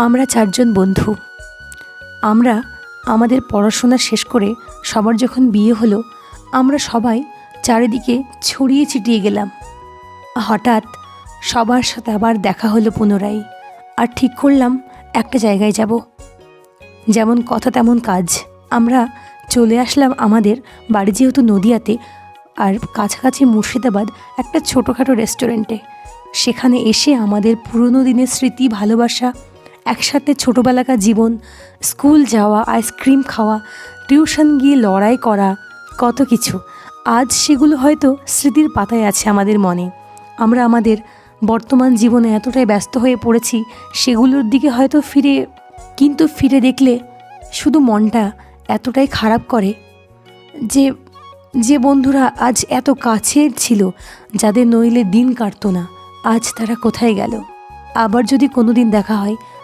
আমরা চারজন বন্ধু। আমরা আমাদের পড়াশোনা শেষ করে সবার যখন বিয়ে হলো, আমরা সবাই চারিদিকে ছড়িয়ে ছিটিয়ে গেলাম। হঠাৎ সবার সাথে আবার দেখা হলো পুনরায়, আর ঠিক করলাম একটা জায়গায় যাব। যেমন কথা তেমন কাজ, আমরা চলে আসলাম আমাদের বাড়ি যেহেতু নদিয়াতে, আর কাছাকাছি মুর্শিদাবাদ একটা ছোটোখাটো রেস্টুরেন্টে। সেখানে এসে আমাদের পুরনো দিনের স্মৃতি, ভালোবাসা, একসাথে ছোটোবেলাকার জীবন, স্কুল যাওয়া, আইসক্রিম খাওয়া, টিউশন গিয়ে লড়াই করা, কত কিছু আজ সেগুলো হয়তো স্মৃতির পাতায় আছে আমাদের মনে। আমরা আমাদের বর্তমান জীবনে এতটাই ব্যস্ত হয়ে পড়েছি, সেগুলোর দিকে হয়তো ফিরে দেখলে শুধু মনটা এতটাই খারাপ করে যে যে বন্ধুরা আজ এত কাছের ছিল, যাদের নইলে দিন কাটতো না, আজ তারা কোথায় গেল। আবার যদি কোনো দিন দেখা হয়,